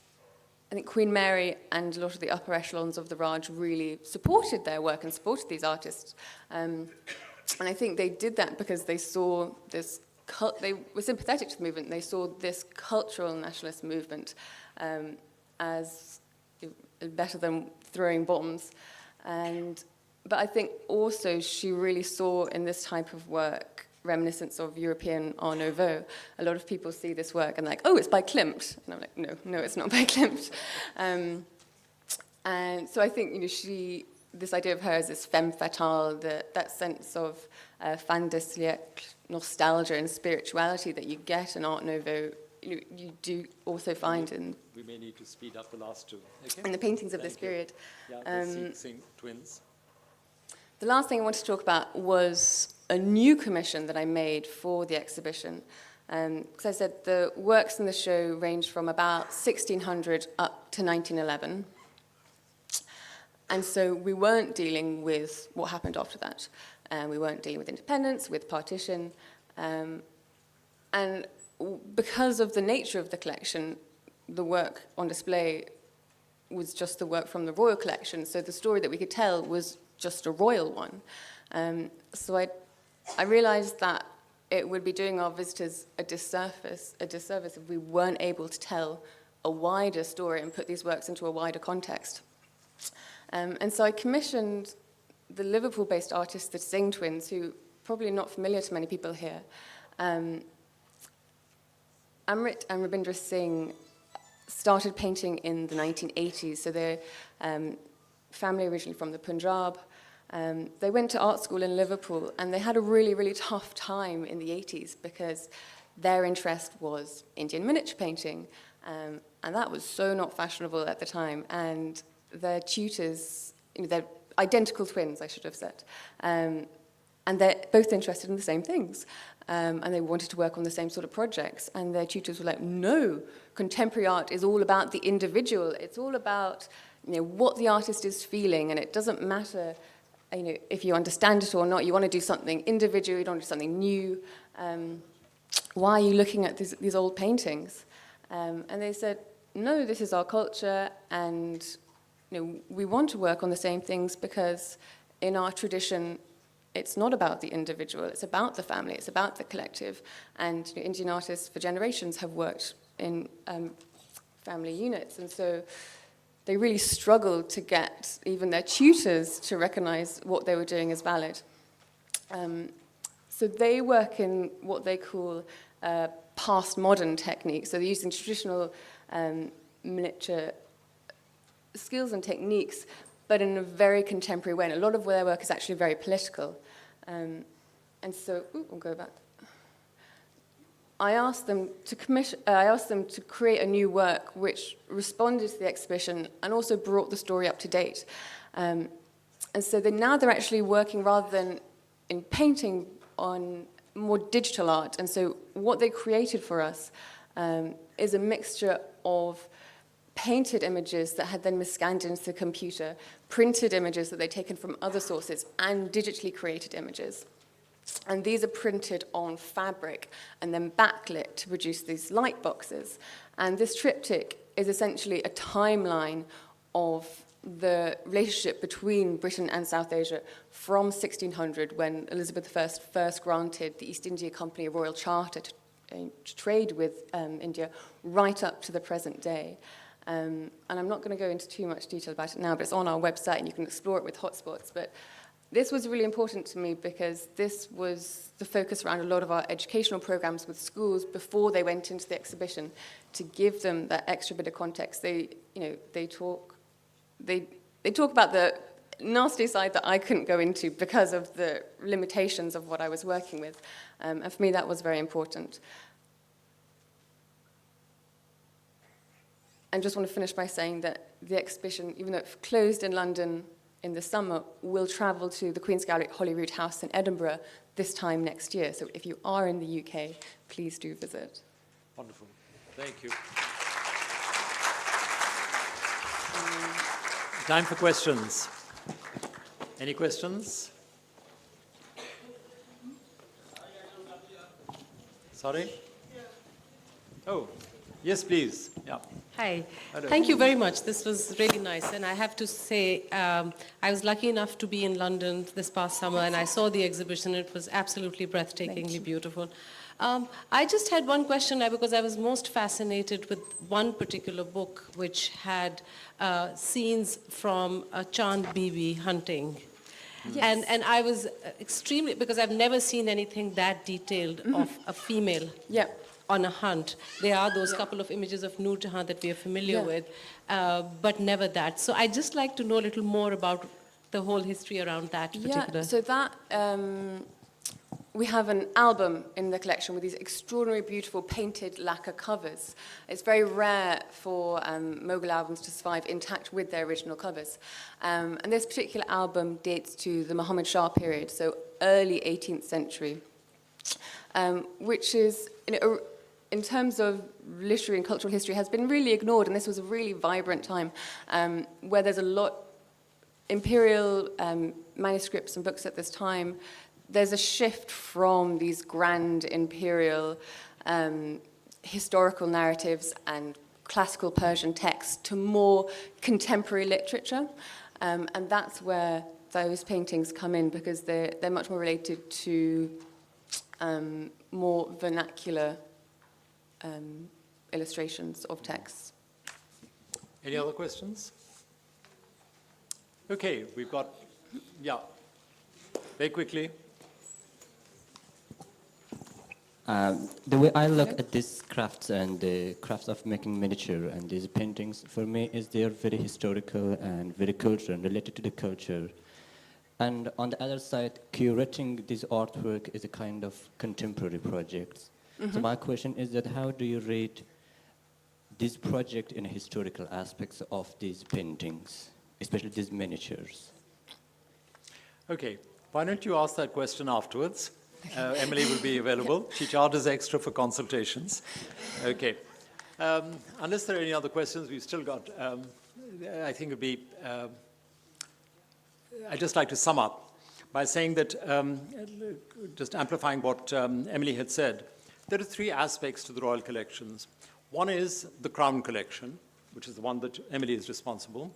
I think Queen Mary and a lot of the upper echelons of the Raj really supported their work and supported these artists. And I think they did that because they saw this, they were sympathetic to the movement. They saw this cultural nationalist movement as better than throwing bombs. But I think also she really saw in this type of work reminiscence of European Art Nouveau. A lot of people see this work and like, oh, it's by Klimt. And I'm like, no, it's not by Klimt. And so I think, this idea of her as this femme fatale, that sense of fin de siècle, nostalgia and spirituality that you get in Art Nouveau, you do also find in... We may need to speed up the last two. Okay? In the paintings of this period. Yeah, the twins. The last thing I wanted to talk about was a new commission that I made for the exhibition. Because I said the works in the show ranged from about 1600 up to 1911. And so we weren't dealing with what happened after that. We weren't dealing with independence, with partition. And because of the nature of the collection, the work on display was just the work from the royal collection. So the story that we could tell was just a royal one. So I realized that it would be doing our visitors a disservice if we weren't able to tell a wider story and put these works into a wider context. And so I commissioned the Liverpool-based artists, the Singh twins, who probably not familiar to many people here. Amrit and Rabindra Singh started painting in the 1980s, so they're family originally from the Punjab. They went to art school in Liverpool, and they had a really, really tough time in the 80s because their interest was Indian miniature painting, and that was so not fashionable at the time. And their tutors, they're identical twins, I should have said, and they're both interested in the same things, and they wanted to work on the same sort of projects. And their tutors were like, no, contemporary art is all about the individual. It's all about what the artist is feeling, and it doesn't matter if you understand it or not. You want to do something individual, you don't want to do something new. Why are you looking at these old paintings? And they said, no, this is our culture, and we want to work on the same things because in our tradition, it's not about the individual, it's about the family, it's about the collective. And Indian artists for generations have worked in family units, and so they really struggled to get even their tutors to recognize what they were doing as valid. So they work in what they call past modern techniques. So they're using traditional miniature skills and techniques, but in a very contemporary way. And a lot of their work is actually very political. And so, we'll go back. I asked them to create a new work which responded to the exhibition and also brought the story up to date. And so now they're actually working, rather than in painting, on more digital art. And so what they created for us is a mixture of painted images that had then been scanned into the computer, printed images that they'd taken from other sources, and digitally created images. And these are printed on fabric and then backlit to produce these light boxes. And this triptych is essentially a timeline of the relationship between Britain and South Asia from 1600, when Elizabeth I first granted the East India Company a royal charter to trade with India, right up to the present day. And I'm not going to go into too much detail about it now, but it's on our website and you can explore it with hotspots. But this was really important to me because this was the focus around a lot of our educational programs with schools before they went into the exhibition, to give them that extra bit of context. They talk about the nasty side that I couldn't go into because of the limitations of what I was working with. And for me, that was very important. I just want to finish by saying that the exhibition, even though it's closed in London in the summer, will travel to the Queen's Gallery at Holyrood House in Edinburgh this time next year. So if you are in the UK, please do visit. Wonderful. Thank you. Time for questions. Any questions? Sorry? Oh, yes, please. Yeah. Hi. Hello. Thank you very much. This was really nice. And I have to say, I was lucky enough to be in London this past summer, and I saw the exhibition. It was absolutely breathtakingly beautiful. I just had one question, because I was most fascinated with one particular book, which had scenes from Chand Bibi hunting. Yes. And I was extremely, because I've never seen anything that detailed of a female Yeah. on a hunt. There are those couple of images of Noor Jahan that we are familiar with, but never that. So I'd just like to know a little more about the whole history around that particular. Yeah, so that, we have an album in the collection with these extraordinary, beautiful painted lacquer covers. It's very rare for Mughal albums to survive intact with their original covers. And this particular album dates to the Muhammad Shah period, so early 18th century, which is, in terms of literary and cultural history, has been really ignored, and this was a really vibrant time where there's a lot, imperial manuscripts and books at this time, there's a shift from these grand imperial historical narratives and classical Persian texts to more contemporary literature, and that's where those paintings come in, because they're much more related to more vernacular illustrations of texts. Any other questions? Okay, we've got, very quickly. The way I look at these crafts and the crafts of making miniature and these paintings, for me, is they are very historical and very cultural and related to the culture. And on the other side, curating this artwork is a kind of contemporary project. So my question is that how do you rate this project in historical aspects of these paintings, especially these miniatures? Okay, why don't you ask that question afterwards? Emily will be available. She charges extra for consultations. Okay. Unless there are any other questions, we've still got, I think it would be, I'd just like to sum up by saying that, just amplifying what Emily had said, there are three aspects to the royal collections. One is the Crown collection, which is the one that Emily is responsible.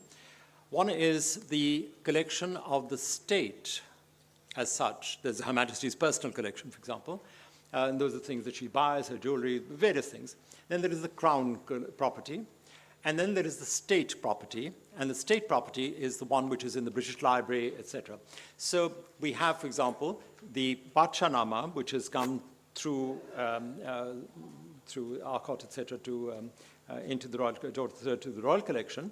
One is the collection of the state as such. There's Her Majesty's personal collection, for example, and those are things that she buys, her jewelry, various things. Then there is the Crown property, and then there is the state property, and the state property is the one which is in the British Library, etc. So we have, for example, the Badshahnama, which has come through Arcot, etc., into the Royal Collection.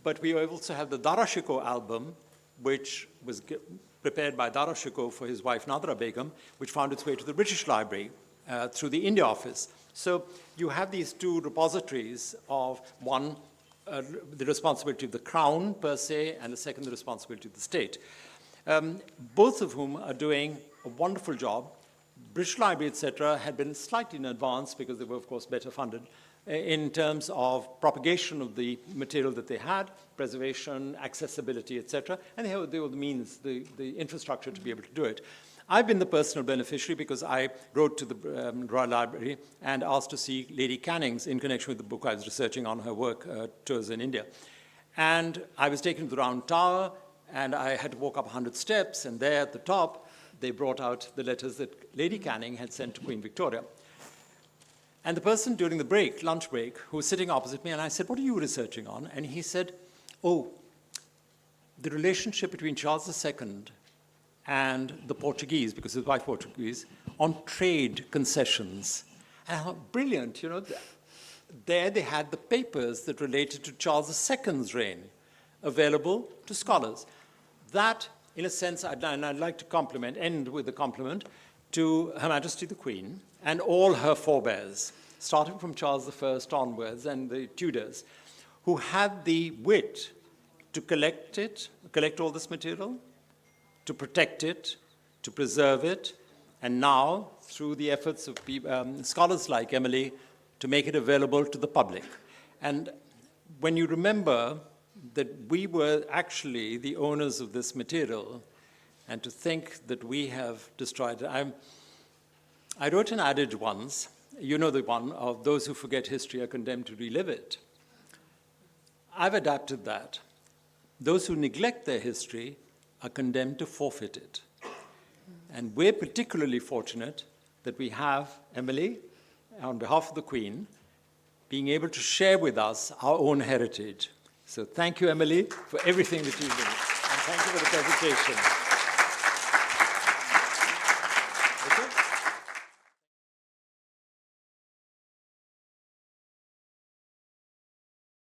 But we also have the Darashikoh album, which was prepared by Darashikoh for his wife Nadra Begum, which found its way to the British Library through the India office. So you have these two repositories of one, the responsibility of the Crown per se, and the second, the responsibility of the state, both of whom are doing a wonderful job. British Library, etc., had been slightly in advance because they were, of course, better funded in terms of propagation of the material that they had, preservation, accessibility, etc., and they had the means, the infrastructure to be able to do it. I've been the personal beneficiary because I wrote to the Royal Library and asked to see Lady Canning's in connection with the book I was researching on her work, tours in India. And I was taken to the Round Tower, and I had to walk up 100 steps, and there at the top, they brought out the letters that Lady Canning had sent to Queen Victoria. And the person during the break, lunch break, who was sitting opposite me, and I said, "What are you researching on?" And he said, "Oh, the relationship between Charles II and the Portuguese, because he was white Portuguese, on trade concessions." And I thought, brilliant, you know. There they had the papers that related to Charles II's reign available to scholars. That, in a sense, I'd like to end with a compliment to Her Majesty the Queen and all her forebears, starting from Charles I onwards and the Tudors, who had the wit to collect all this material, to protect it, to preserve it, and now, through the efforts of scholars like Emily, to make it available to the public. And when you remember that we were actually the owners of this material, and to think that we have destroyed it. I wrote an adage once, you know the one of those who forget history are condemned to relive it. I've adapted that. Those who neglect their history are condemned to forfeit it. And we're particularly fortunate that we have Emily, on behalf of the Queen, being able to share with us our own heritage. So thank you, Emily, for everything that you've done. And thank you for the presentation.